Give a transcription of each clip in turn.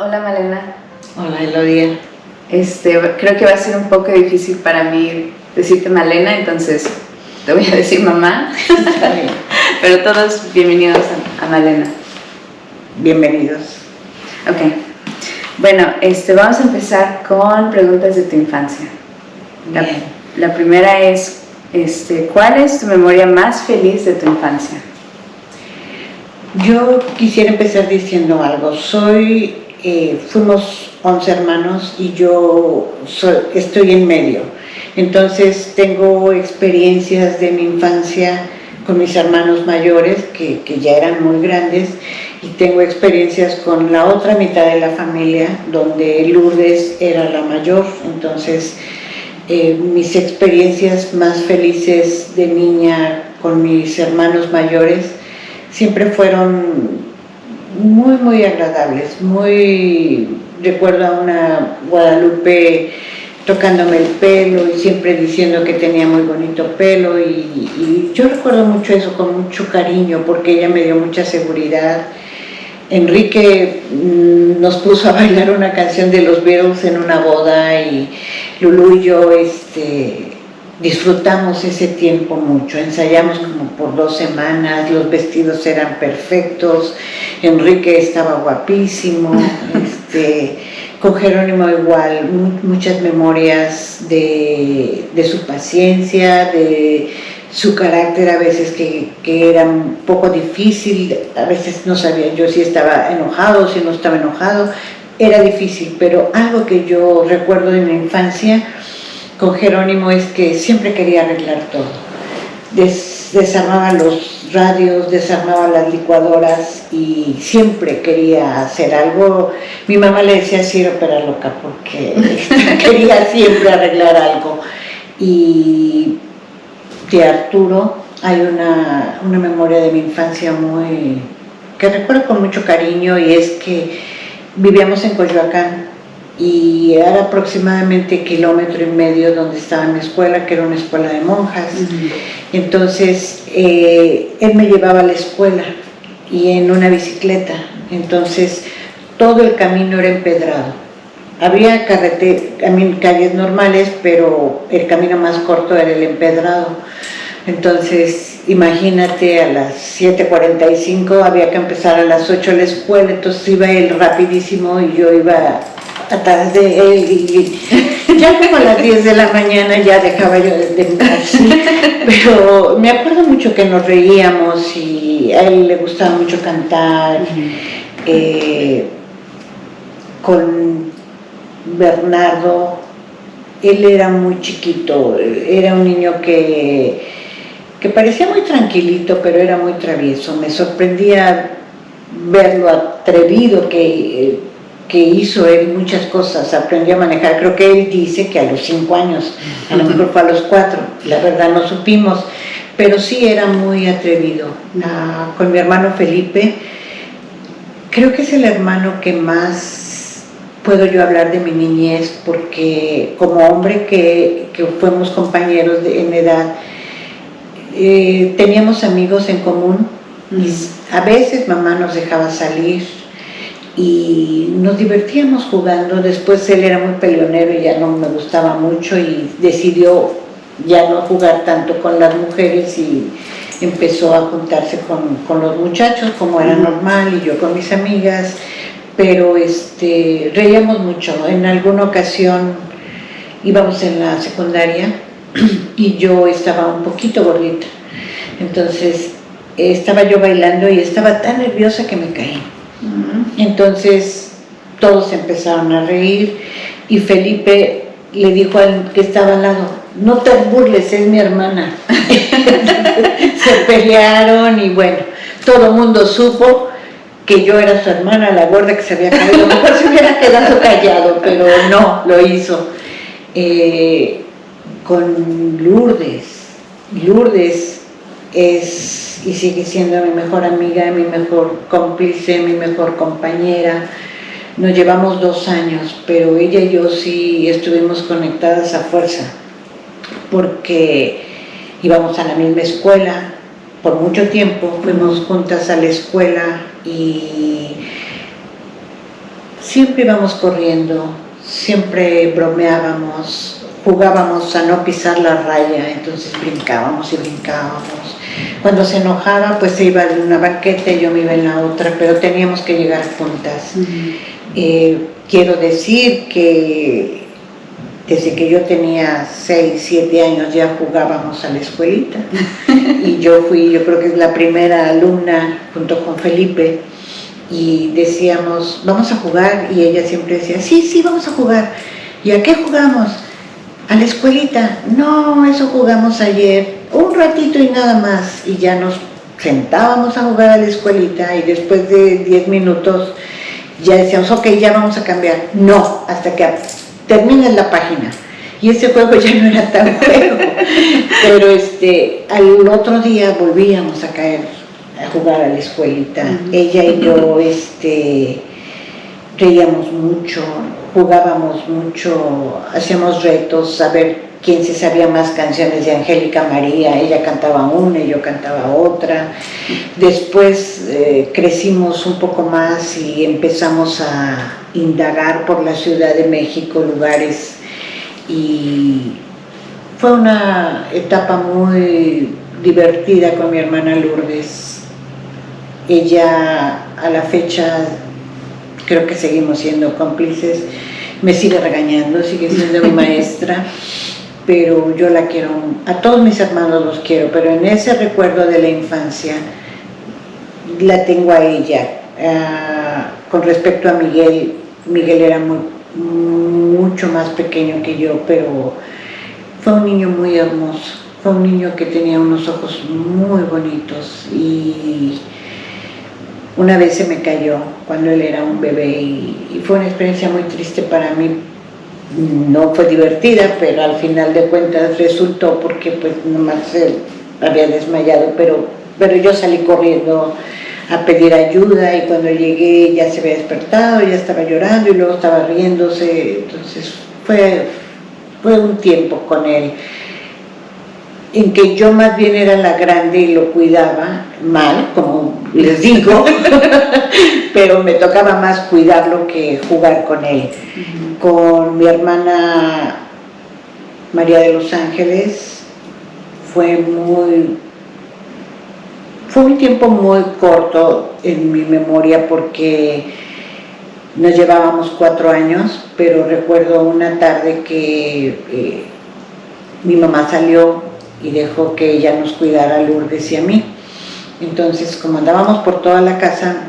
Hola Malena. Hola Elodia. Creo que va a ser un poco difícil para mí decirte Malena, entonces te voy a decir mamá. Está bien. Pero todos bienvenidos a Malena. Bienvenidos. Ok. Bueno, vamos a empezar con preguntas de tu infancia. La primera es, ¿cuál es tu memoria más feliz de tu infancia? Yo quisiera empezar diciendo algo. Fuimos 11 hermanos y yo estoy en medio. Entonces tengo experiencias de mi infancia con mis hermanos mayores, que ya eran muy grandes, y tengo experiencias con la otra mitad de la familia, donde Lourdes era la mayor. Entonces mis experiencias más felices de niña con mis hermanos mayores siempre fueron muy, muy agradables. Recuerdo a una Guadalupe tocándome el pelo y siempre diciendo que tenía muy bonito pelo, y yo recuerdo mucho eso con mucho cariño, porque ella me dio mucha seguridad. Enrique nos puso a bailar una canción de los Beatles en una boda, y Lulú y yo disfrutamos ese tiempo mucho. Ensayamos como por 2 semanas, los vestidos eran perfectos, Enrique estaba guapísimo, con Jerónimo igual, muchas memorias de su paciencia, de su carácter, a veces que era un poco difícil, a veces no sabía yo si estaba enojado o si no estaba enojado, era difícil. Pero algo que yo recuerdo de mi infancia con Jerónimo es que siempre quería arreglar todo. Desarmaba los radios, desarmaba las licuadoras y siempre quería hacer algo. Mi mamá le decía así, era loca, porque quería siempre arreglar algo. Y de Arturo hay una memoria de mi infancia que recuerdo con mucho cariño, y es que vivíamos en Coyoacán y era aproximadamente 1,5 kilómetros donde estaba mi escuela, que era una escuela de monjas. Entonces él me llevaba a la escuela y en una bicicleta, entonces todo el camino era empedrado. Había calles normales, pero el camino más corto era el empedrado. Entonces, imagínate, a las 7:45 había que empezar a las 8 la escuela, entonces iba él rapidísimo y yo iba atrás de él, y ya como a las 10 de la mañana ya dejaba yo de así. Pero me acuerdo mucho que nos reíamos y a él le gustaba mucho cantar. Con Bernardo, él era muy chiquito, era un niño que parecía muy tranquilito, pero era muy travieso. Me sorprendía ver lo atrevido que hizo él muchas cosas. Aprendió a manejar, creo que él dice que a los 5 años, a lo mejor fue a los 4, la verdad no supimos, pero sí era muy atrevido. Con mi hermano Felipe, creo que es el hermano que más puedo yo hablar de mi niñez, porque como hombre que fuimos compañeros en edad, teníamos amigos en común, y a veces mamá nos dejaba salir y nos divertíamos jugando. Después él era muy peleonero y ya no me gustaba mucho, y decidió ya no jugar tanto con las mujeres y empezó a juntarse con los muchachos, como era normal, y yo con mis amigas. Pero reíamos mucho. En alguna ocasión íbamos en la secundaria y yo estaba un poquito gordita, entonces estaba yo bailando y estaba tan nerviosa que me caí. Entonces todos empezaron a reír y Felipe le dijo al que estaba al lado: no te burles, es mi hermana. Se pelearon y bueno, todo el mundo supo que yo era su hermana, la gorda que se había caído. Mejor se hubiera quedado callado, pero no, lo hizo. Con Lourdes es y sigue siendo mi mejor amiga, mi mejor cómplice, mi mejor compañera. Nos llevamos 2 años, pero ella y yo sí estuvimos conectadas a fuerza, porque íbamos a la misma escuela. Por mucho tiempo fuimos juntas a la escuela y Siempre íbamos corriendo, siempre bromeábamos, jugábamos a no pisar la raya, entonces brincábamos y brincábamos. Cuando se enojaba, pues se iba en una banqueta y yo me iba en la otra, pero teníamos que llegar juntas. Quiero decir que desde que yo tenía 6, 7 años ya jugábamos a la escuelita y yo creo que es la primera alumna junto con Felipe, y decíamos, vamos a jugar, y ella siempre decía, sí, vamos a jugar. ¿Y a qué jugamos? A la escuelita. No, eso jugamos ayer, un ratito y nada más, y ya nos sentábamos a jugar a la escuelita, y después de 10 minutos ya decíamos, ok, ya vamos a cambiar. No, hasta que termines la página. Y ese juego ya no era tan juego. Pero al otro día volvíamos a caer a jugar a la escuelita. Ella y yo reíamos mucho, jugábamos mucho, hacíamos retos a ver quién se sabía más canciones de Angélica María. Ella cantaba una y yo cantaba otra. Después crecimos un poco más y empezamos a indagar por la Ciudad de México lugares, y fue una etapa muy divertida con mi hermana Lourdes. Ella, a la fecha, creo que seguimos siendo cómplices, me sigue regañando, sigue siendo mi maestra, pero yo la quiero, a todos mis hermanos los quiero, pero en ese recuerdo de la infancia la tengo a ella. Con respecto a Miguel, Miguel era mucho más pequeño que yo, pero fue un niño muy hermoso, fue un niño que tenía unos ojos muy bonitos, y una vez se me cayó cuando él era un bebé, y fue una experiencia muy triste para mí. No fue divertida, pero al final de cuentas resultó, porque pues nomás él había desmayado, pero yo salí corriendo a pedir ayuda, y cuando llegué ya se había despertado, ya estaba llorando y luego estaba riéndose. Entonces fue un tiempo con él en que yo más bien era la grande y lo cuidaba mal, como les digo, pero me tocaba más cuidarlo que jugar con él. Con mi hermana María de los Ángeles fue un tiempo muy corto en mi memoria, porque nos llevábamos 4 años, pero recuerdo una tarde que mi mamá salió y dejó que ella nos cuidara a Lourdes y a mí. Entonces, como andábamos por toda la casa,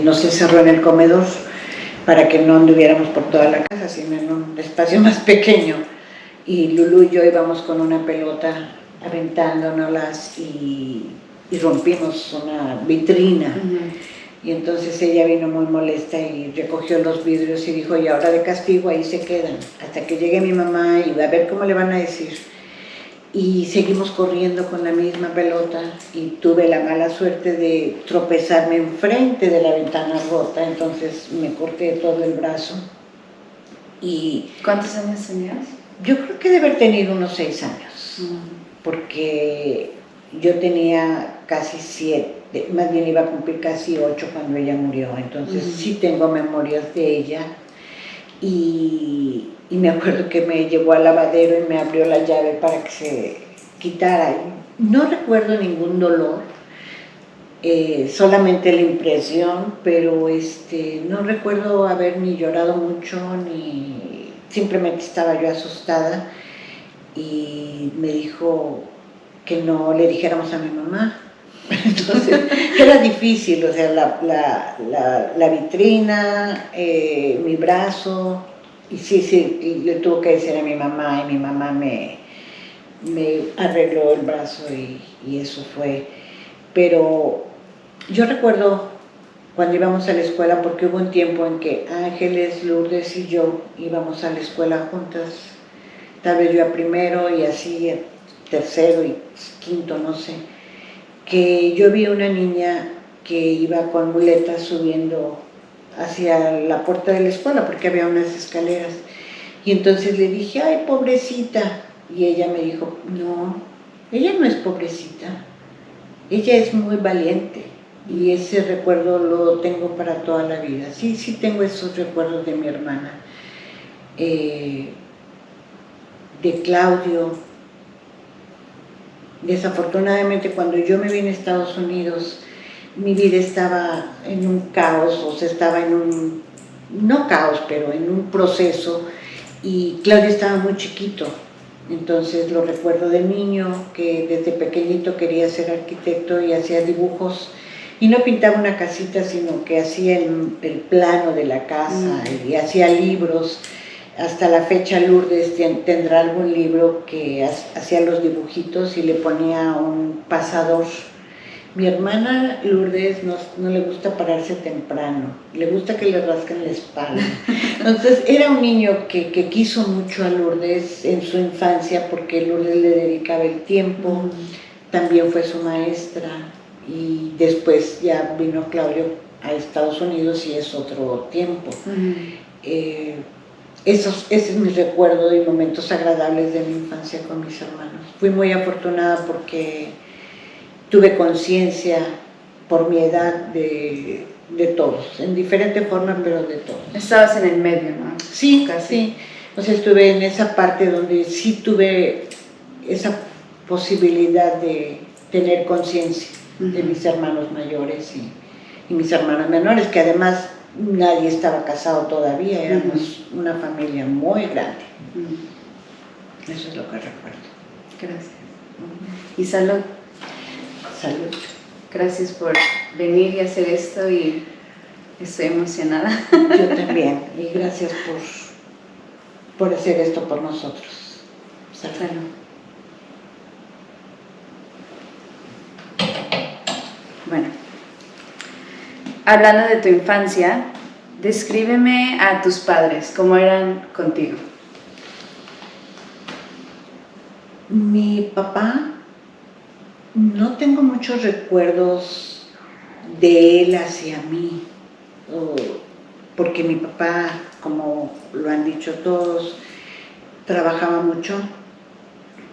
nos encerró en el comedor para que no anduviéramos por toda la casa, sino en un espacio más pequeño. Y Lulú y yo íbamos con una pelota aventándonos y rompimos una vitrina. Y entonces ella vino muy molesta y recogió los vidrios y dijo, y ahora de castigo ahí se quedan, hasta que llegue mi mamá y va a ver cómo le van a decir. Y seguimos corriendo con la misma pelota, y tuve la mala suerte de tropezarme enfrente de la ventana rota, entonces me corté todo el brazo. Y ¿cuántos años tenías? Yo creo que debe haber tenido unos 6 años, porque yo tenía casi 7, más bien iba a cumplir casi 8 cuando ella murió, entonces sí tengo memorias de ella. Y me acuerdo que me llevó al lavadero y me abrió la llave para que se quitara. No recuerdo ningún dolor, solamente la impresión, pero no recuerdo haber ni llorado mucho, ni simplemente estaba yo asustada, y me dijo que no le dijéramos a mi mamá. Entonces era difícil, o sea, la vitrina, mi brazo, y sí, le tuve que decir a mi mamá, y mi mamá me arregló el brazo, y eso fue. Pero yo recuerdo cuando íbamos a la escuela, porque hubo un tiempo en que Ángeles, Lourdes y yo íbamos a la escuela juntas, tal vez yo a primero y así a tercero y quinto, no sé, que yo vi una niña que iba con muletas subiendo hacia la puerta de la escuela, porque había unas escaleras, y entonces le dije, ay, pobrecita, y ella me dijo, no, ella no es pobrecita, ella es muy valiente, Y ese recuerdo lo tengo para toda la vida. Sí, sí tengo esos recuerdos de mi hermana, de Claudio. Desafortunadamente, cuando yo me vine a Estados Unidos, mi vida estaba en un caos, o sea, estaba en un, no caos, pero en un proceso, y Claudio estaba muy chiquito. Entonces lo recuerdo de niño, que desde pequeñito quería ser arquitecto y hacía dibujos, y no pintaba una casita, sino que hacía el plano de la casa y hacía libros. Hasta la fecha Lourdes tendrá algún libro que hacía los dibujitos y le ponía un pasador. Mi hermana Lourdes no le gusta pararse temprano, le gusta que le rasquen la espalda. Entonces era un niño que quiso mucho a Lourdes en su infancia, porque Lourdes le dedicaba el tiempo, también fue su maestra, y después ya vino Claudio a Estados Unidos y es otro tiempo. Ese es mi recuerdo de momentos agradables de mi infancia con mis hermanos. Fui muy afortunada porque tuve conciencia por mi edad de todos, en diferente forma, pero de todos. Estabas en el medio, ¿no? Sí, casi. sí. O sea, estuve en esa parte donde sí tuve esa posibilidad de tener conciencia de mis hermanos mayores y mis hermanos menores, que además nadie estaba casado todavía, éramos una familia muy grande. Eso es lo que recuerdo. Gracias. Y salud. Salud. Gracias por venir y hacer esto, y estoy emocionada. Yo también, y gracias por hacer esto por nosotros. Salud. Salud. Bueno, hablando de tu infancia, descríbeme a tus padres, cómo eran contigo. Mi papá, no tengo muchos recuerdos de él hacia mí, porque mi papá, como lo han dicho todos, trabajaba mucho,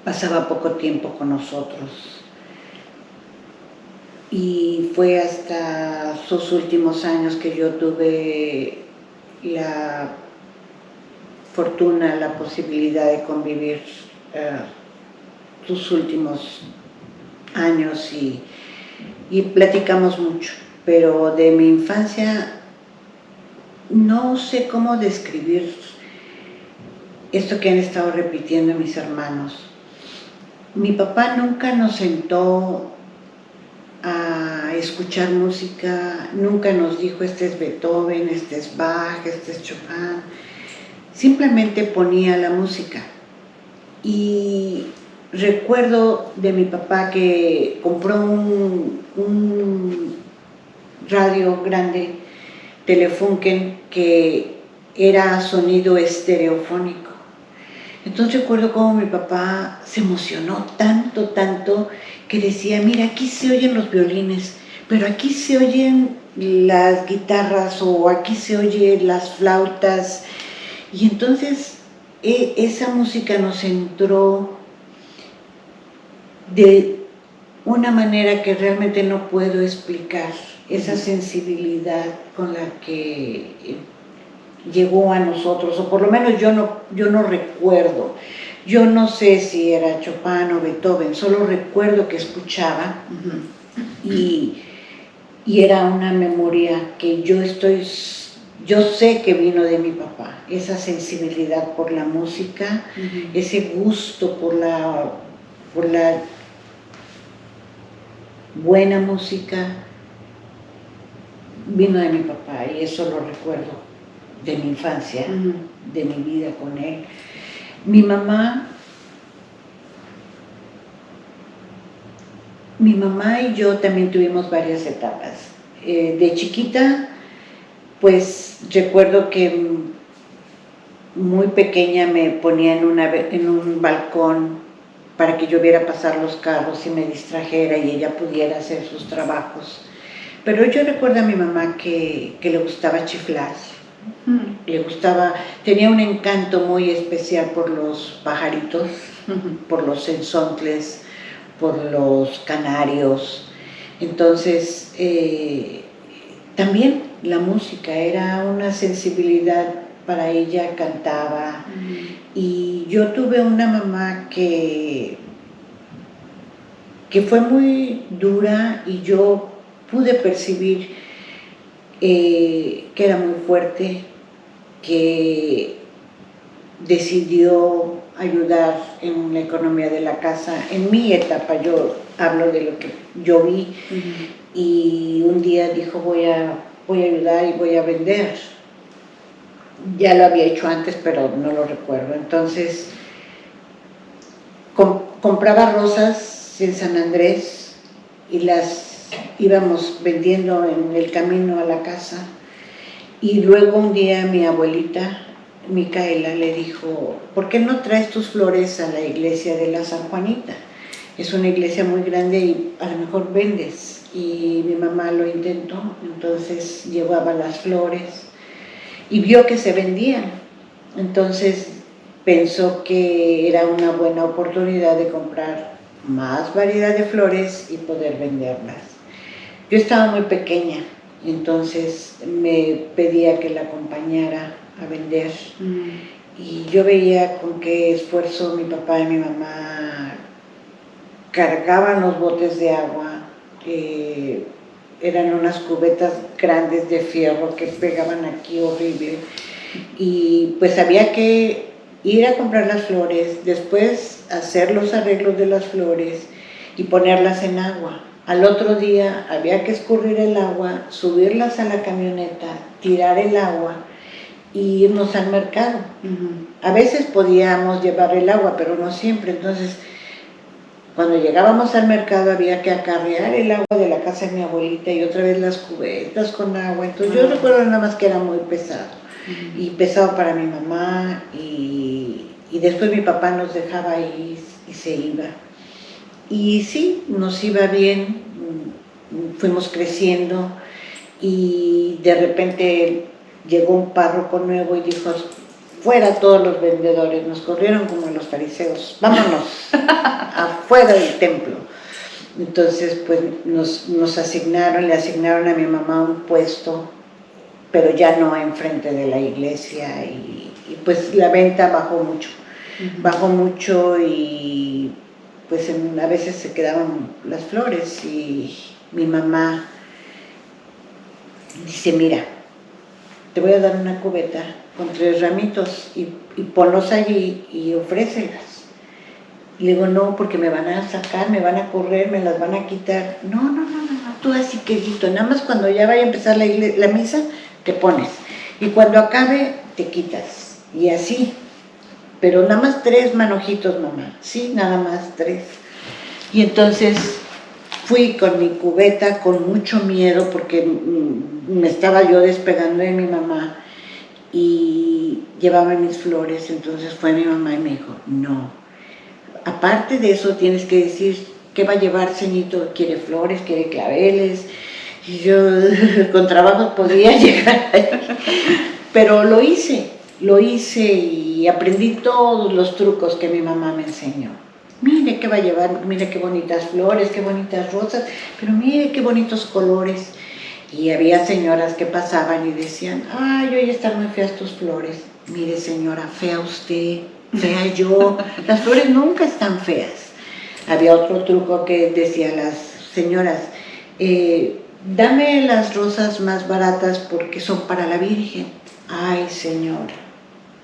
pasaba poco tiempo con nosotros. Y fue hasta sus últimos años que yo tuve la fortuna, la posibilidad de convivir sus últimos años y platicamos mucho. Pero de mi infancia no sé cómo describir esto que han estado repitiendo mis hermanos. Mi papá nunca nos sentó a escuchar música, nunca nos dijo este es Beethoven, este es Bach, este es Chopin. Simplemente ponía la música. Y recuerdo de mi papá que compró un radio grande, Telefunken, que era sonido estereofónico. Entonces recuerdo cómo mi papá se emocionó tanto, que decía, mira, aquí se oyen los violines, pero aquí se oyen las guitarras, o aquí se oyen las flautas. Y entonces esa música nos entró de una manera que realmente no puedo explicar, esa sensibilidad con la que llegó a nosotros, o por lo menos yo no recuerdo. Yo no sé si era Chopin o Beethoven, solo recuerdo que escuchaba y era una memoria que yo sé que vino de mi papá, esa sensibilidad por la música, ese gusto por la buena música, vino de mi papá, y eso lo recuerdo de mi infancia, de mi vida con él. Mi mamá y yo también tuvimos varias etapas. De chiquita, pues recuerdo que muy pequeña me ponía en un balcón para que yo viera pasar los carros y me distrajera y ella pudiera hacer sus trabajos. Pero yo recuerdo a mi mamá que le gustaba chiflar. Le gustaba, tenía un encanto muy especial por los pajaritos, por los sensontles, por los canarios. Entonces, también la música era una sensibilidad para ella, cantaba. Y yo tuve una mamá que fue muy dura y yo pude percibir que era muy fuerte, que decidió ayudar en la economía de la casa. En mi etapa, yo hablo de lo que yo vi, y un día dijo voy a ayudar y voy a vender. Ya lo había hecho antes, pero no lo recuerdo. Entonces, compraba rosas en San Andrés y las íbamos vendiendo en el camino a la casa. Y luego un día mi abuelita, Micaela, le dijo, ¿por qué no traes tus flores a la iglesia de la San Juanita? Es una iglesia muy grande y a lo mejor vendes. Y mi mamá lo intentó, entonces llevaba las flores y vio que se vendían. Entonces pensó que era una buena oportunidad de comprar más variedad de flores y poder venderlas. Yo estaba muy pequeña, entonces me pedía que la acompañara a vender. Y yo veía con qué esfuerzo mi papá y mi mamá cargaban los botes de agua. Eran unas cubetas grandes de fierro que pegaban aquí horrible. Y pues había que ir a comprar las flores, después hacer los arreglos de las flores y ponerlas en agua. Al otro día había que escurrir el agua, subirlas a la camioneta, tirar el agua y irnos al mercado. A veces podíamos llevar el agua, pero no siempre. Entonces, cuando llegábamos al mercado había que acarrear el agua de la casa de mi abuelita y otra vez las cubetas con agua. Entonces yo recuerdo nada más que era muy pesado. Y pesado para mi mamá, y después mi papá nos dejaba ahí y se iba. Y sí, nos iba bien, fuimos creciendo y de repente llegó un párroco nuevo y dijo, fuera todos los vendedores, nos corrieron como los fariseos, vámonos, afuera del templo. Entonces pues nos asignaron, le asignaron a mi mamá un puesto, pero ya no enfrente de la iglesia, y pues la venta bajó mucho y pues a veces se quedaban las flores y mi mamá dice, mira, te voy a dar una cubeta con 3 ramitos y ponlos allí y ofrécelas. Y le digo, no, porque me van a sacar, me van a correr, me las van a quitar. No, tú así quedito, nada más cuando ya vaya a empezar la misa, te pones. Y cuando acabe, te quitas. Y así. Pero nada más 3 manojitos, mamá. Sí, nada más 3. Y entonces fui con mi cubeta con mucho miedo porque me estaba yo despegando de mi mamá y llevaba mis flores. Entonces fue mi mamá y me dijo, no. Aparte de eso tienes que decir, ¿qué va a llevar, ceñito? ¿Quiere flores? ¿Quiere claveles? Y yo con trabajo podía llegar ahí. Pero lo hice y aprendí todos los trucos que mi mamá me enseñó. Mire qué va a llevar, mire qué bonitas flores, qué bonitas rosas, pero mire qué bonitos colores. Y había señoras que pasaban y decían, ay, hoy están muy feas tus flores. Mire señora, fea usted, fea yo, las flores nunca están feas. Había otro truco que decían las señoras, dame las rosas más baratas porque son para la Virgen. Ay, señora,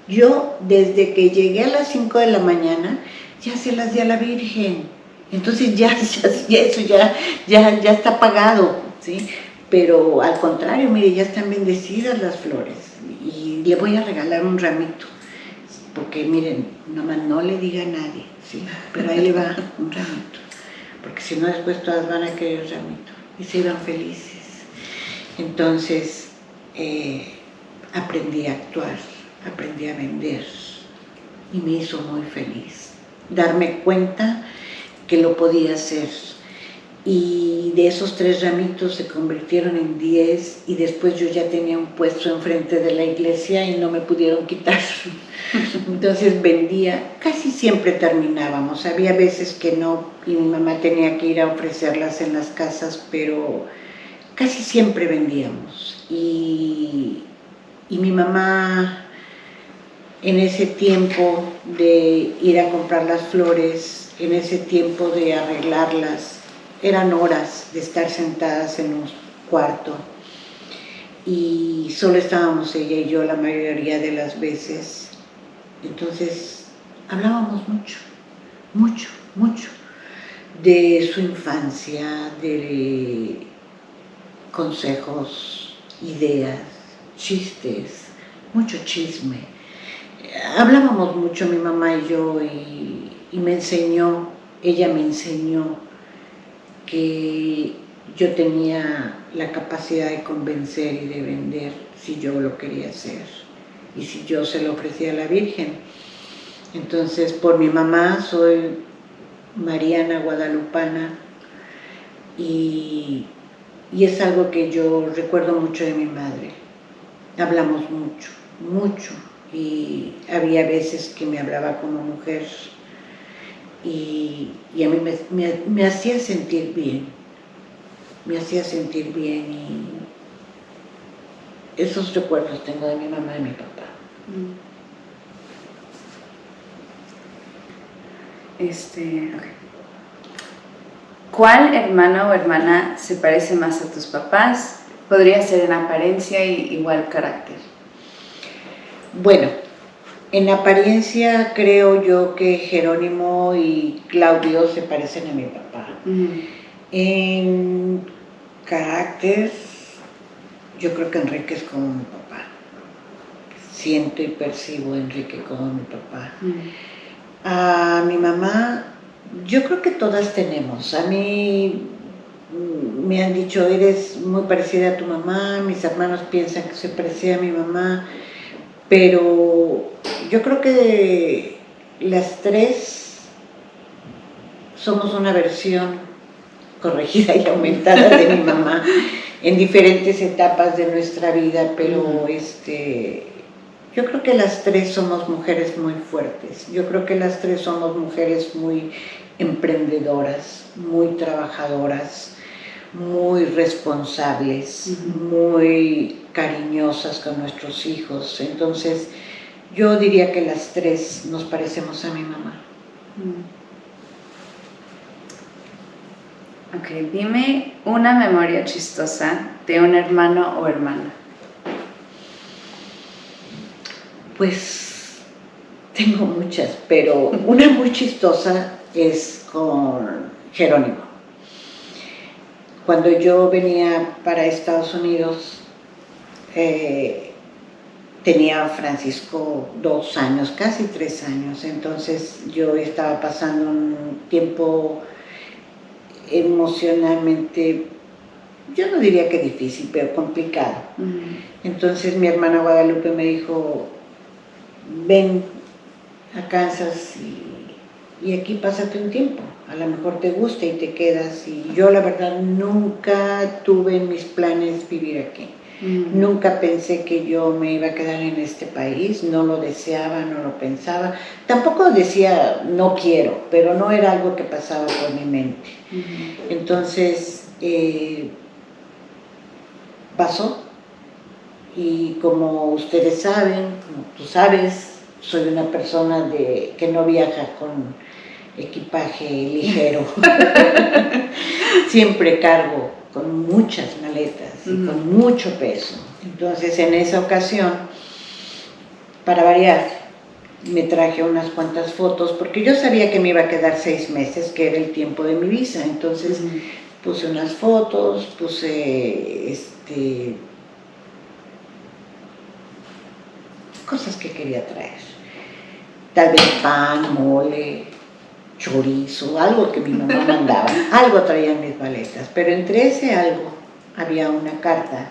yo desde que llegué a las 5 de la mañana ya se las di a la Virgen. Entonces ya eso ya está pagado, ¿sí? Pero al contrario, mire, ya están bendecidas las flores y le voy a regalar un ramito. Porque miren, nomás no le diga a nadie, ¿sí? Pero ahí le va un ramito. Porque si no, después todas van a querer ramito. Y se iban felices. Entonces, aprendí a actuar, aprendí a vender. Y me hizo muy feliz. Darme cuenta que lo podía hacer. y de esos 3 ramitos se convirtieron en 10 y después yo ya tenía un puesto enfrente de la iglesia y no me pudieron quitar. Entonces vendía, casi siempre terminábamos, había veces que no y mi mamá tenía que ir a ofrecerlas en las casas, pero casi siempre vendíamos. Y mi mamá, en ese tiempo de ir a comprar las flores, en ese tiempo de arreglarlas, eran horas de estar sentadas en un cuarto y solo estábamos ella y yo la mayoría de las veces. Entonces hablábamos mucho, mucho, mucho de su infancia, de consejos, ideas, chistes, mucho chisme. Hablábamos mucho mi mamá y yo y me enseñó, ella me enseñó que yo tenía la capacidad de convencer y de vender si yo lo quería hacer y si yo se lo ofrecía a la Virgen. Entonces, por mi mamá soy mariana guadalupana y es algo que yo recuerdo mucho de mi madre. Hablamos mucho, mucho, y había veces que me hablaba como mujer y a mí me hacía sentir bien, y esos recuerdos tengo de mi mamá y mi papá. Okay. ¿Cuál hermano o hermana se parece más a tus papás? Podría ser en apariencia y igual carácter. Bueno, en apariencia creo yo que Jerónimo y Claudio se parecen a mi papá. En carácter, yo creo que Enrique es como mi papá. Siento y percibo a Enrique como mi papá. A mi mamá, yo creo que todas tenemos. A mí me han dicho, eres muy parecida a tu mamá, mis hermanos piensan que soy parecida a mi mamá, pero yo creo que las 3 somos una versión corregida y aumentada de mi mamá en diferentes etapas de nuestra vida, pero yo creo que las 3 somos mujeres muy fuertes, yo creo que las 3 somos mujeres muy emprendedoras, muy trabajadoras, muy responsables, muy cariñosas con nuestros hijos. Entonces, yo diría que las 3 nos parecemos a mi mamá. Ok, dime una memoria chistosa de un hermano o hermana. Pues tengo muchas, pero una muy chistosa es con Jerónimo. Cuando yo venía para Estados Unidos, tenía Francisco 2 años, casi 3 años, entonces yo estaba pasando un tiempo emocionalmente, yo no diría que difícil, pero complicado. Entonces mi hermana Guadalupe me dijo, ven a Kansas y aquí pásate un tiempo, a lo mejor te gusta y te quedas. Y yo la verdad nunca tuve en mis planes vivir aquí. Nunca pensé que yo me iba a quedar en este país, no lo deseaba, no lo pensaba. Tampoco decía no quiero, pero no era algo que pasaba por mi mente. Entonces pasó, y como ustedes saben, como tú sabes, soy una persona que no viaja con equipaje ligero. Siempre cargo con muchas maletas y con mucho peso. Entonces, en esa ocasión, para variar, me traje unas cuantas fotos, porque yo sabía que me iba a quedar 6 meses, que era el tiempo de mi visa. Entonces, puse unas fotos, puse cosas que quería traer. Tal vez pan, mole, chorizo, algo que mi mamá mandaba, algo traía en mis maletas, pero entre ese algo había una carta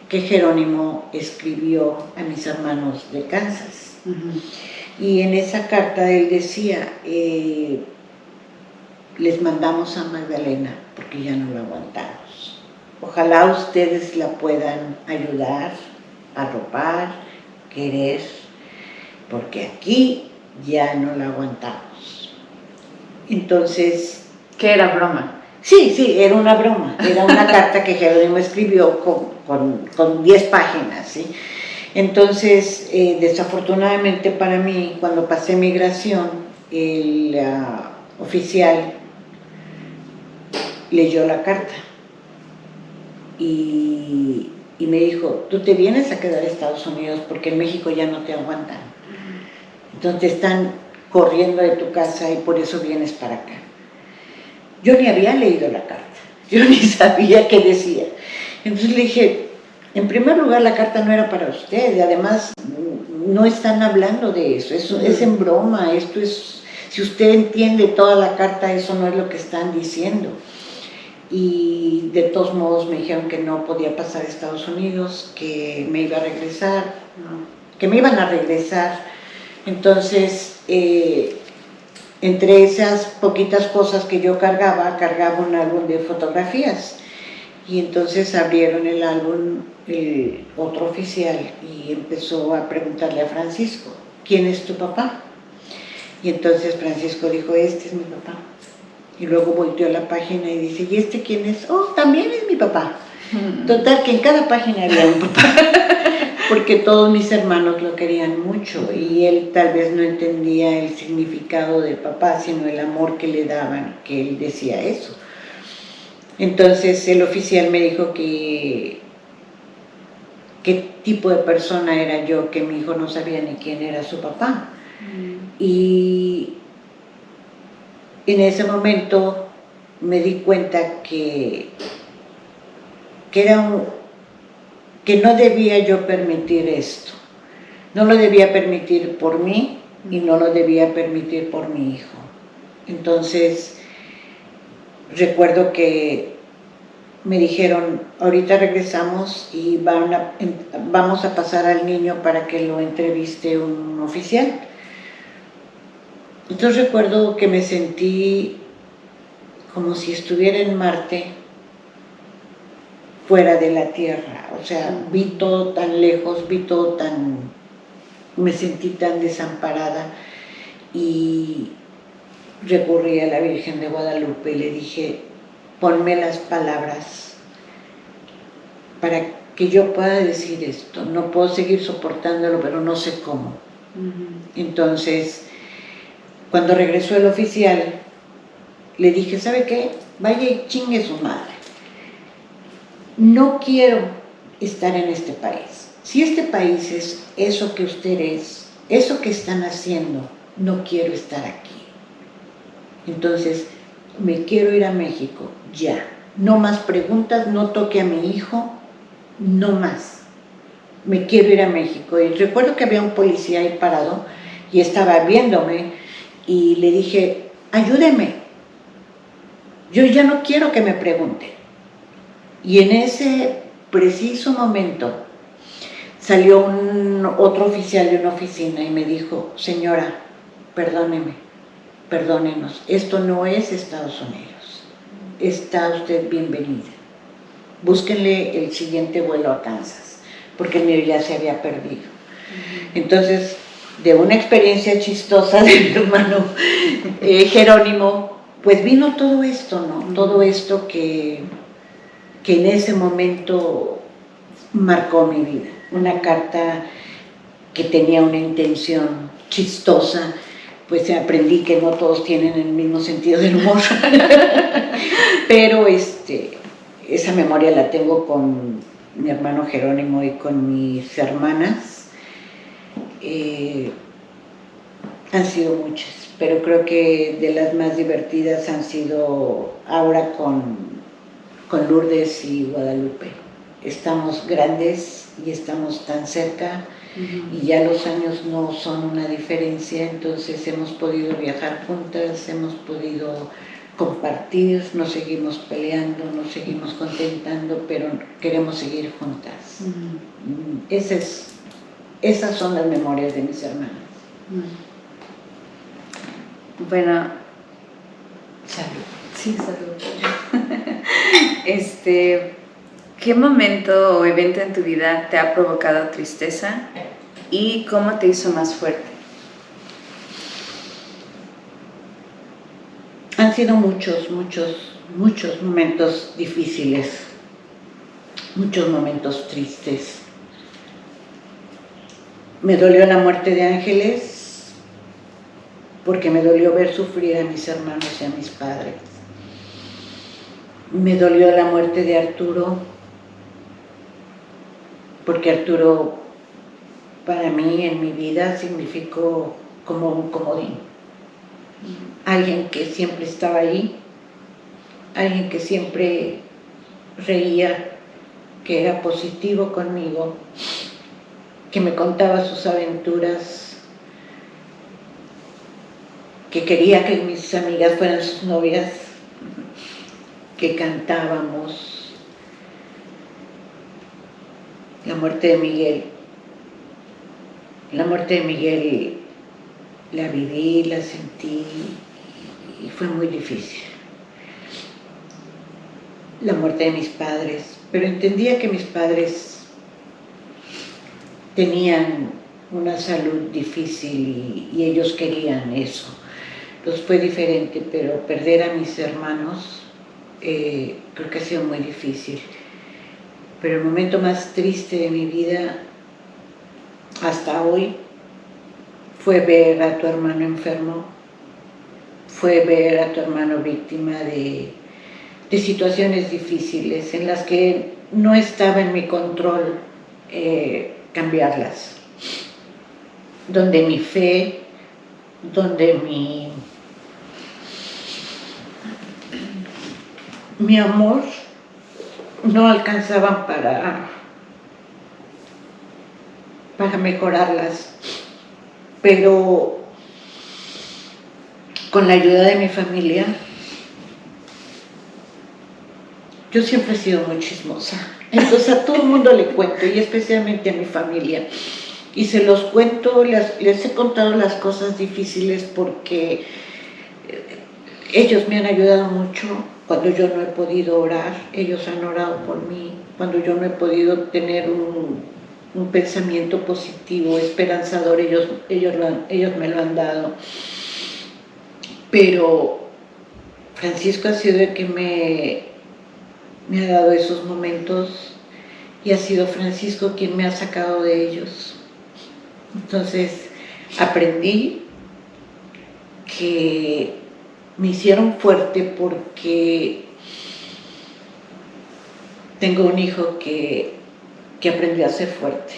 que Jerónimo escribió a mis hermanos de Kansas. Y en esa carta él decía, les mandamos a Magdalena porque ya no la aguantamos. Ojalá ustedes la puedan ayudar, arropar, querer, porque aquí ya no la aguantamos. Entonces... ¿Qué era broma? Sí, era una broma, era una carta que Jerónimo escribió con 10 páginas, ¿sí? Entonces, desafortunadamente para mí, cuando pasé migración, el oficial leyó la carta y me dijo, tú te vienes a quedar a Estados Unidos porque en México ya no te aguantan. Entonces te están corriendo de tu casa y por eso vienes para acá. Yo ni había leído la carta, yo ni sabía qué decía. Entonces le dije, en primer lugar la carta no era para usted, y además no están hablando de eso, es en broma, esto es, si usted entiende toda la carta, eso no es lo que están diciendo. Y de todos modos me dijeron que no podía pasar a Estados Unidos, que me iba a regresar, que me iban a regresar. Entonces, entre esas poquitas cosas que yo cargaba un álbum de fotografías. Y entonces abrieron el álbum el otro oficial y empezó a preguntarle a Francisco, ¿quién es tu papá? Y entonces Francisco dijo, este es mi papá. Y luego volteó a la página y dice, ¿y este quién es? Oh, también es mi papá. Total, que en cada página había un papá, porque todos mis hermanos lo querían mucho y él tal vez no entendía el significado de papá, sino el amor que le daban, que él decía eso. Entonces el oficial me dijo que qué tipo de persona era yo, que mi hijo no sabía ni quién era su papá. Y en ese momento me di cuenta que no debía yo permitir esto. No lo debía permitir por mí y no lo debía permitir por mi hijo. Entonces, recuerdo que me dijeron, ahorita regresamos y vamos a pasar al niño para que lo entreviste un oficial. Entonces recuerdo que me sentí como si estuviera en Marte, fuera de la Tierra. O sea, vi todo tan lejos, me sentí tan desamparada y recurrí a la Virgen de Guadalupe y le dije, ponme las palabras para que yo pueda decir esto. No puedo seguir soportándolo, pero no sé cómo. Entonces, cuando regresó el oficial, le dije, ¿sabe qué? Vaya y chingue su madre. No quiero estar en este país. Si este país es eso que usted es, eso que están haciendo, no quiero estar aquí. Entonces, me quiero ir a México, ya. No más preguntas, no toque a mi hijo, no más. Me quiero ir a México. Y recuerdo que había un policía ahí parado y estaba viéndome y le dije, ayúdeme. Yo ya no quiero que me pregunten. Y en ese preciso momento salió otro oficial de una oficina y me dijo, señora, perdónenos, esto no es Estados Unidos, está usted bienvenida. Búsquenle el siguiente vuelo a Kansas, porque el mío ya se había perdido. Entonces, de una experiencia chistosa de mi hermano Jerónimo, pues vino todo esto, ¿no? Todo esto que en ese momento marcó mi vida. Una carta que tenía una intención chistosa, pues aprendí que no todos tienen el mismo sentido del humor. Pero esa memoria la tengo con mi hermano Jerónimo y con mis hermanas. Han sido muchas, pero creo que de las más divertidas han sido ahora con Lourdes y Guadalupe. Estamos grandes y estamos tan cerca y ya los años no son una diferencia, entonces hemos podido viajar juntas, hemos podido compartir, nos seguimos peleando, nos seguimos contentando, pero queremos seguir juntas. Esas son las memorias de mis hermanas. Bueno, Salud. Sí, salud. ¿Qué momento o evento en tu vida te ha provocado tristeza y cómo te hizo más fuerte? Han sido muchos momentos difíciles, muchos momentos tristes. Me dolió la muerte de Ángeles porque me dolió ver sufrir a mis hermanos y a mis padres. Me dolió la muerte de Arturo porque Arturo para mí en mi vida significó como un comodín. Alguien que siempre estaba ahí, alguien que siempre reía, que era positivo conmigo, que me contaba sus aventuras, que quería que mis amigas fueran sus novias, que cantábamos. La muerte de Miguel la viví, la sentí y fue muy difícil. La muerte de mis padres, pero entendía que mis padres tenían una salud difícil y ellos querían eso. Entonces fue diferente, pero perder a mis hermanos creo que ha sido muy difícil. Pero el momento más triste de mi vida hasta hoy fue ver a tu hermano enfermo, fue ver a tu hermano víctima de situaciones difíciles en las que no estaba en mi control cambiarlas, donde mi fe, donde mi amor no alcanzaban para mejorarlas, pero con la ayuda de mi familia, yo siempre he sido muy chismosa, entonces a todo el mundo le cuento y especialmente a mi familia, y se los cuento, les he contado las cosas difíciles porque ellos me han ayudado mucho. Cuando yo no he podido orar, ellos han orado por mí. Cuando yo no he podido tener un pensamiento positivo, esperanzador, ellos me lo han dado. Pero Francisco ha sido el que me ha dado esos momentos y ha sido Francisco quien me ha sacado de ellos. Entonces aprendí que me hicieron fuerte porque tengo un hijo que aprendió a ser fuerte,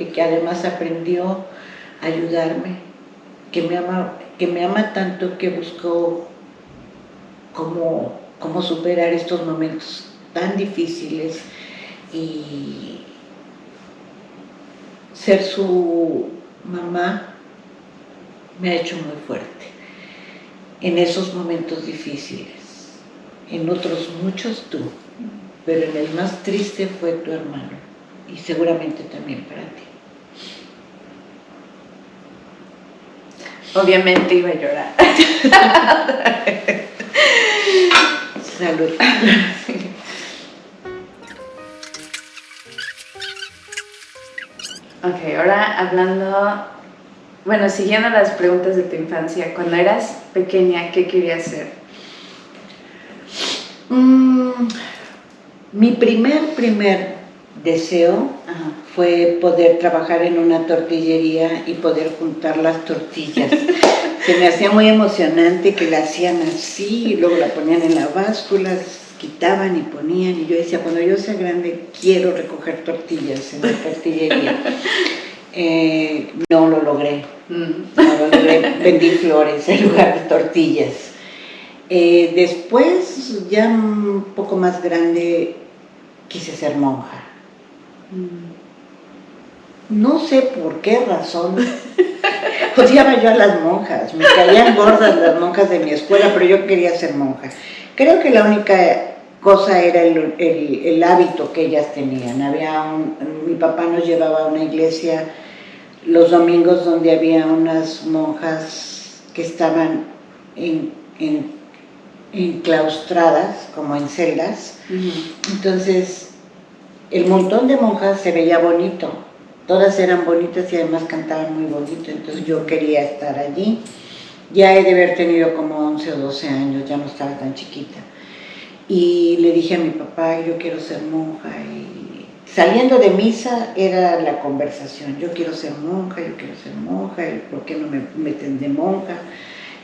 y que además aprendió a ayudarme, que me ama tanto que buscó cómo superar estos momentos tan difíciles y ser su mamá me ha hecho muy fuerte en esos momentos difíciles, en otros muchos tú, pero en el más triste fue tu hermano y seguramente también para ti. Obviamente iba a llorar. Salud. Ok, ahora siguiendo las preguntas de tu infancia, cuando eras pequeña, ¿qué querías ser? Mi primer deseo fue poder trabajar en una tortillería y poder juntar las tortillas. Se me hacía muy emocionante que la hacían así y luego la ponían en la báscula, quitaban y ponían, y yo decía, cuando yo sea grande quiero recoger tortillas en la tortillería. No lo logré, vendí flores en lugar de tortillas. Después, ya un poco más grande, quise ser monja. No sé por qué razón odiaba yo a las monjas, me caían gordas las monjas de mi escuela, pero yo quería ser monja. Creo que la única cosa era el hábito que ellas tenían. Mi papá nos llevaba a una iglesia los domingos donde había unas monjas que estaban enclaustradas, como en celdas. Entonces, el montón de monjas se veía bonito, todas eran bonitas y además cantaban muy bonito, entonces yo quería estar allí. Ya he de haber tenido como 11 o 12 años, ya no estaba tan chiquita. Y le dije a mi papá, yo quiero ser monja. Y saliendo de misa era la conversación, yo quiero ser monja, y ¿por qué no me meten de monja?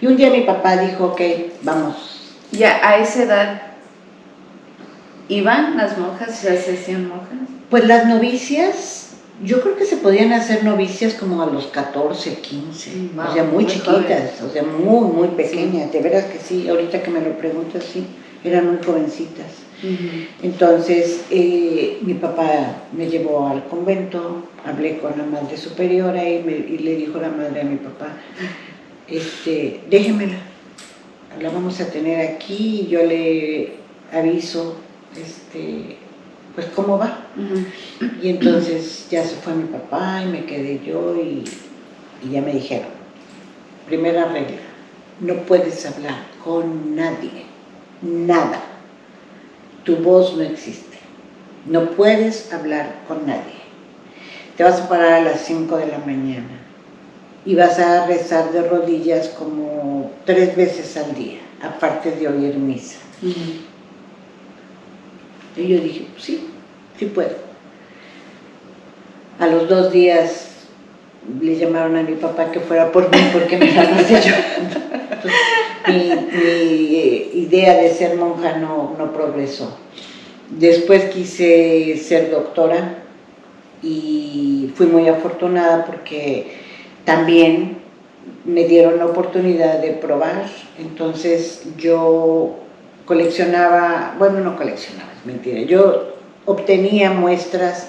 Y un día mi papá dijo, ok, vamos. Ya a esa edad, ¿iban las monjas? ¿Se hacían monjas? Pues las novicias, yo creo que se podían hacer novicias como a los 14, 15, wow, o sea, muy chiquitas, joven. O sea, muy pequeñas, de veras que sí, ahorita que me lo preguntas, sí, eran muy jovencitas. Entonces, mi papá me llevó al convento, hablé con la madre superiora y le dijo la madre a mi papá, déjemela, la vamos a tener aquí, y yo le aviso, pues cómo va. Y entonces ya se fue mi papá y me quedé yo y ya me dijeron, primera regla, no puedes hablar con nadie, nada, tu voz no existe, no puedes hablar con nadie, te vas a parar a las 5 de la mañana y vas a rezar de rodillas como 3 veces al día, aparte de oír misa. Y yo dije, pues sí puedo. A los 2 días le llamaron a mi papá que fuera por mí porque me la pasé llorando. Mi idea de ser monja no progresó. Después quise ser doctora y fui muy afortunada porque también me dieron la oportunidad de probar. Entonces yo coleccionaba, bueno, no coleccionaba, es mentira, yo obtenía muestras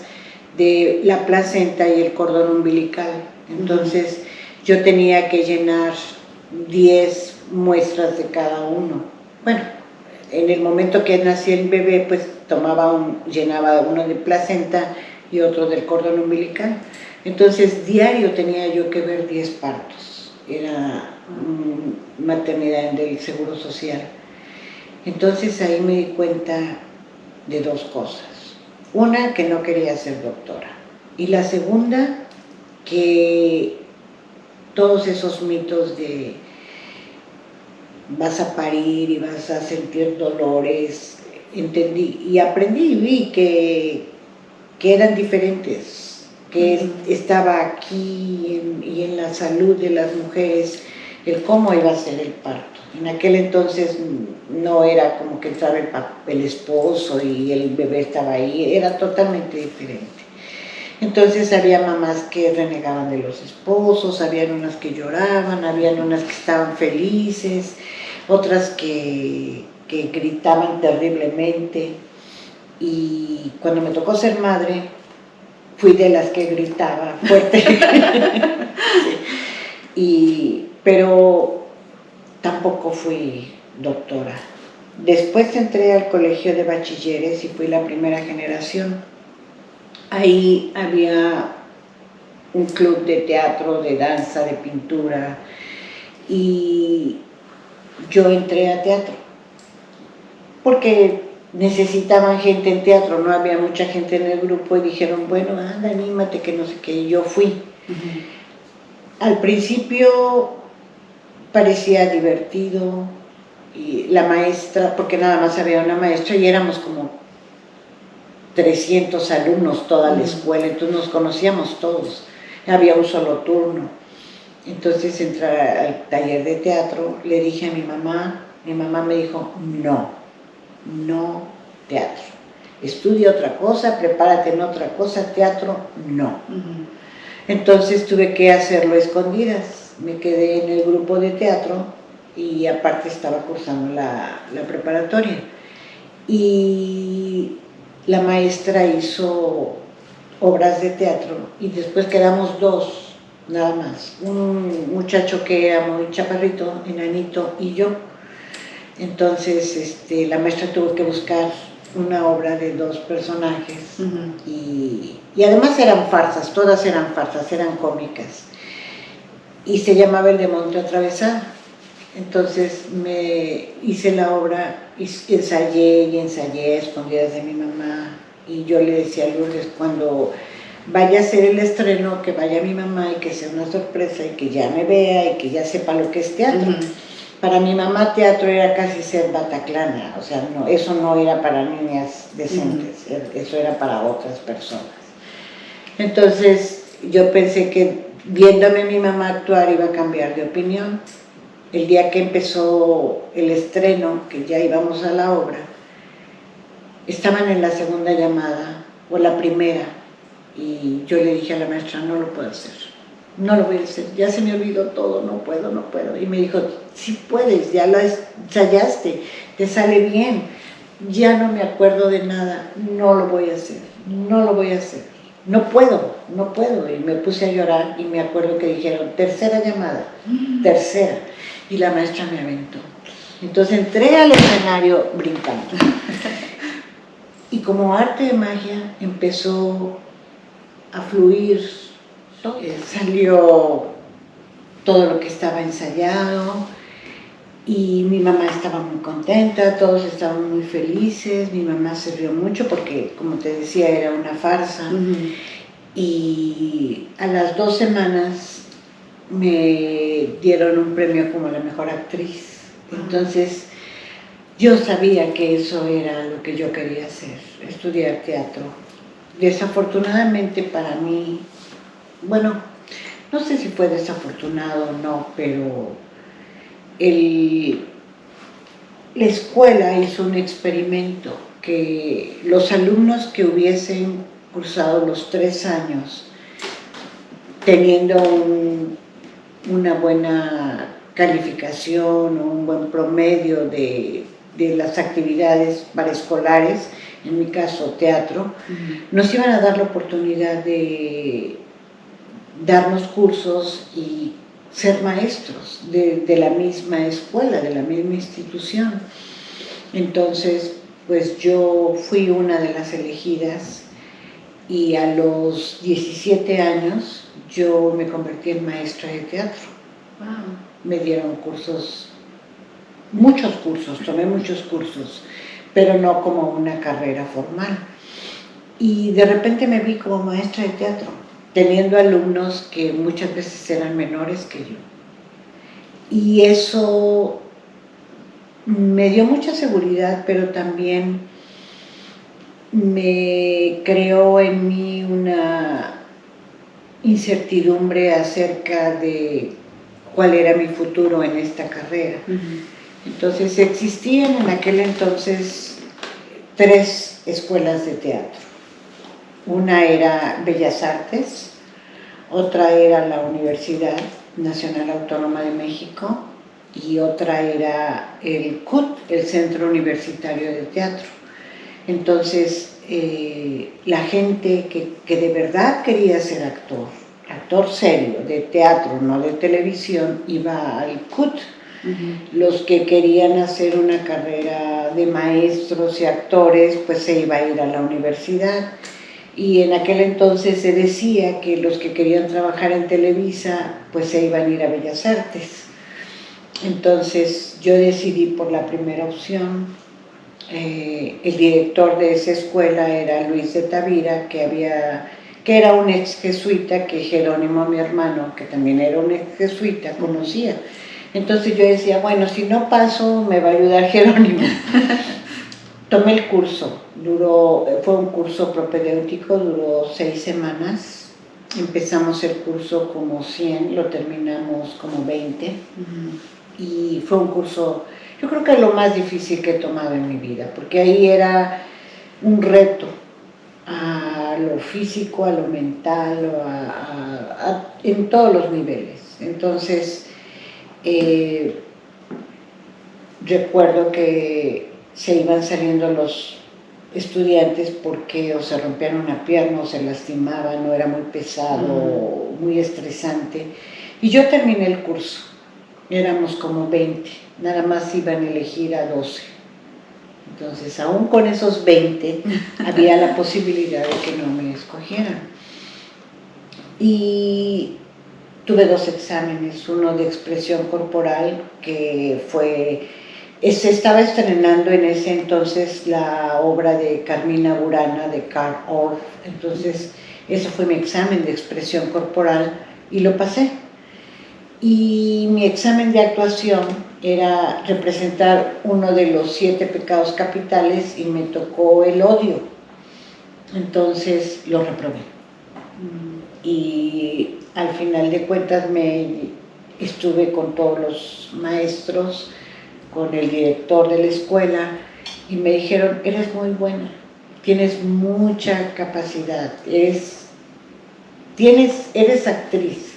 de la placenta y el cordón umbilical. Entonces yo tenía que llenar 10 muestras de cada uno. Bueno, en el momento que nacía el bebé, pues llenaba uno de placenta y otro del cordón umbilical. Entonces diario tenía yo que ver 10 partos. Era maternidad del Seguro Social. Entonces ahí me di cuenta de 2 cosas. Una, que no quería ser doctora. Y la segunda, que todos esos mitos de vas a parir y vas a sentir dolores, entendí y aprendí y vi que eran diferentes, que estaba aquí y en la salud de las mujeres el cómo iba a ser el parto. En aquel entonces no era como que entraba el esposo y el bebé estaba ahí, era totalmente diferente. Entonces había mamás que renegaban de los esposos, habían unas que lloraban, habían unas que estaban felices, otras que gritaban terriblemente. Y cuando me tocó ser madre, fui de las que gritaba fuerte. Pero tampoco fui doctora. Después entré al colegio de bachilleres y fui la primera generación. Ahí había un club de teatro, de danza, de pintura, y yo entré a teatro porque necesitaban gente en teatro, no había mucha gente en el grupo y dijeron, bueno, anda, anímate, que no sé qué, y yo fui. Al principio parecía divertido, y la maestra, porque nada más había una maestra y éramos como 300 alumnos toda la escuela, entonces nos conocíamos todos, había un solo turno. Entonces entré al taller de teatro, le dije a mi mamá me dijo, no teatro, estudia otra cosa, prepárate en otra cosa, teatro no. Entonces tuve que hacerlo a escondidas, me quedé en el grupo de teatro y aparte estaba cursando la preparatoria. Y la maestra hizo obras de teatro y después quedamos 2, nada más, un muchacho que era muy chaparrito, enanito, y yo. Entonces la maestra tuvo que buscar una obra de 2 personajes y además eran farsas, todas eran farsas, eran cómicas, y se llamaba El Demonio Atravesado. Entonces me hice la obra, ensayé y ensayé a escondidas de mi mamá, y yo le decía a Lourdes, cuando vaya a ser el estreno, que vaya mi mamá y que sea una sorpresa y que ya me vea y que ya sepa lo que es teatro. Para mi mamá teatro era casi ser Bataclana, o sea, no, eso no era para niñas decentes, eso era para otras personas. Entonces yo pensé que viéndome mi mamá actuar iba a cambiar de opinión. El día que empezó el estreno, que ya íbamos a la obra, estaban en la segunda llamada, o la primera, y yo le dije a la maestra, no lo puedo hacer, no lo voy a hacer, ya se me olvidó todo, no puedo. Y me dijo, sí puedes, ya la ensayaste, te sale bien, ya no me acuerdo de nada, no lo voy a hacer, no puedo. Y me puse a llorar y me acuerdo que dijeron, tercera llamada, tercera. Y la maestra me aventó. Entonces entré al escenario brincando. Y como arte de magia empezó a fluir, salió todo lo que estaba ensayado y mi mamá estaba muy contenta, todos estaban muy felices, mi mamá se rió mucho porque, como te decía, era una farsa. Y a las 2 semanas me dieron un premio como la mejor actriz. Entonces yo sabía que eso era lo que yo quería hacer, estudiar teatro. Desafortunadamente para mí, bueno, no sé si fue desafortunado o no, pero la escuela hizo un experimento que los alumnos que hubiesen cursado los 3 años teniendo una buena calificación o un buen promedio de las actividades paraescolares, en mi caso teatro, nos iban a dar la oportunidad de darnos cursos y ser maestros de la misma escuela, de la misma institución. Entonces, pues yo fui una de las elegidas y a los 17 años yo me convertí en maestra de teatro. Wow. Me dieron cursos, muchos cursos, tomé muchos cursos, pero no como una carrera formal. Y de repente me vi como maestra de teatro, teniendo alumnos que muchas veces eran menores que yo. Y eso me dio mucha seguridad, pero también me creó en mí una incertidumbre acerca de cuál era mi futuro en esta carrera. Entonces existían en aquel entonces 3 escuelas de teatro. Una era Bellas Artes, otra era la Universidad Nacional Autónoma de México y otra era el CUT, el Centro Universitario de Teatro. Entonces la gente que de verdad quería ser actor serio, de teatro, no de televisión, iba al CUT. Los que querían hacer una carrera de maestros y actores, pues se iba a ir a la universidad. Y en aquel entonces se decía que los que querían trabajar en Televisa, pues se iban a ir a Bellas Artes. Entonces yo decidí por la primera opción. El director de esa escuela era Luis de Tavira, que era un ex jesuita que Jerónimo, mi hermano, que también era un ex jesuita, conocía. Entonces yo decía, bueno, si no paso, me va a ayudar Jerónimo. Tomé el curso, fue un curso propedéutico, duró 6 semanas. Empezamos el curso como 100, lo terminamos como 20. Y fue un curso, yo creo que es lo más difícil que he tomado en mi vida, porque ahí era un reto a lo físico, a lo mental, en todos los niveles. Entonces, recuerdo que se iban saliendo los estudiantes porque o se rompían una pierna o se lastimaban, o era muy pesado, muy estresante. Y yo terminé el curso, éramos como 20, nada más iban a elegir a 12. Entonces, aún con esos 20, había la posibilidad de que no me escogieran. Y tuve 2 exámenes, uno de expresión corporal que se estaba estrenando en ese entonces la obra de Carmina Burana de Carl Orff, entonces ese fue mi examen de expresión corporal y lo pasé. Y mi examen de actuación era representar uno de los 7 pecados capitales y me tocó el odio, entonces lo reprobé. Y al final de cuentas estuve con todos los maestros, con el director de la escuela y me dijeron, eres muy buena, tienes mucha capacidad, eres actriz,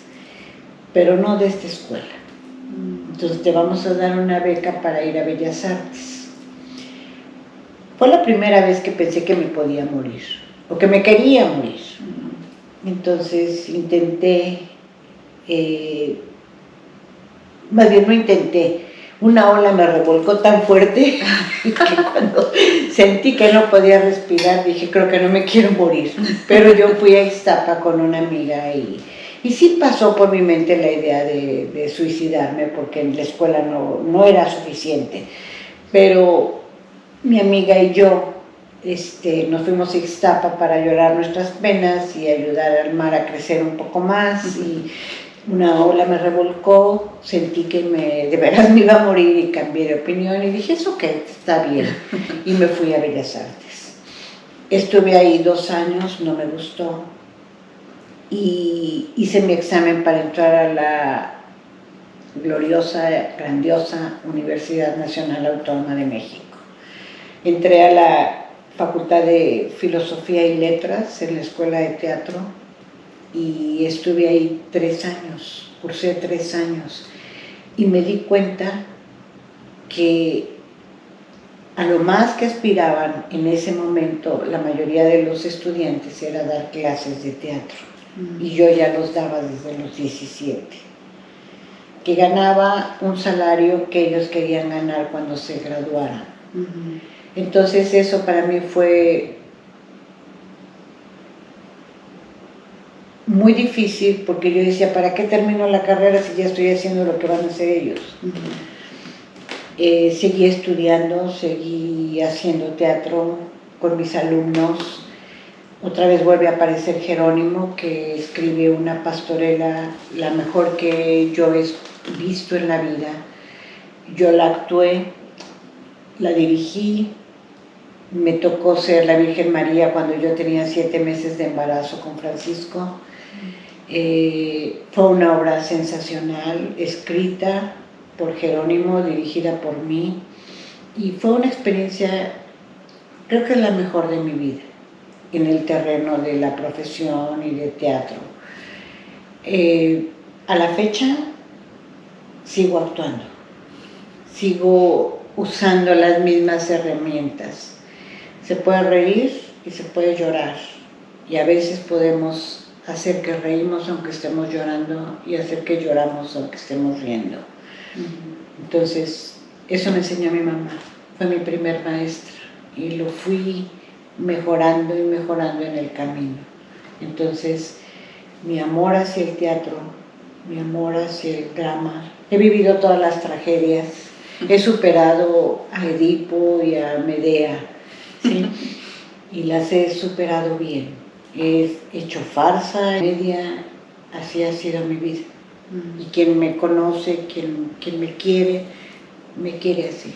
pero no de esta escuela. Entonces te vamos a dar una beca para ir a Bellas Artes. Fue la primera vez que pensé que me podía morir, o que me quería morir. Entonces intenté, más bien no intenté, una ola me revolcó tan fuerte que cuando sentí que no podía respirar dije, creo que no me quiero morir. Pero yo fui a Ixtapa con una amiga y sí pasó por mi mente la idea de suicidarme porque en la escuela no era suficiente. Pero mi amiga y yo nos fuimos a Ixtapa para llorar nuestras penas y ayudar al mar a crecer un poco más. Y una ola me revolcó, sentí que de veras me iba a morir y cambié de opinión y dije, eso que está bien. Y me fui a Bellas Artes. Estuve ahí 2 años, no me gustó. Y hice mi examen para entrar a la gloriosa, grandiosa Universidad Nacional Autónoma de México. Entré a la Facultad de Filosofía y Letras en la Escuela de Teatro y estuve ahí 3 años, cursé 3 años y me di cuenta que a lo más que aspiraban en ese momento la mayoría de los estudiantes era dar clases de teatro y yo ya los daba desde los 17, que ganaba un salario que ellos querían ganar cuando se graduaran. Entonces eso para mí fue muy difícil porque yo decía, ¿para qué termino la carrera si ya estoy haciendo lo que van a hacer ellos? Seguí estudiando, seguí haciendo teatro con mis alumnos. Otra vez vuelve a aparecer Jerónimo, que escribe una pastorela, la mejor que yo he visto en la vida. Yo la actué, la dirigí. Me tocó ser la Virgen María cuando yo tenía 7 meses de embarazo con Francisco. Fue una obra sensacional, escrita por Jerónimo, dirigida por mí. Y fue una experiencia, creo que es la mejor de mi vida, en el terreno de la profesión y de teatro. A la fecha sigo actuando, sigo usando las mismas herramientas. Se puede reír y se puede llorar y a veces podemos hacer que reímos aunque estemos llorando y hacer que lloramos aunque estemos riendo. Entonces eso me enseñó mi mamá, fue mi primer maestra y lo fui mejorando y mejorando en el camino. Entonces mi amor hacia el teatro, mi amor hacia el drama, he vivido todas las tragedias, he superado a Edipo y a Medea, ¿sí? Y las he superado bien. He hecho farsa, media, así ha sido mi vida. Y quien me conoce, quien me quiere así.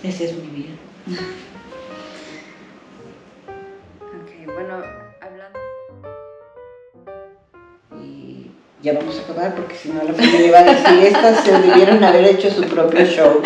Esa es mi vida. Ok, bueno, hablando... Y ya vamos a acabar porque si no la familia va a decir, estas se debieron haber hecho su propio show.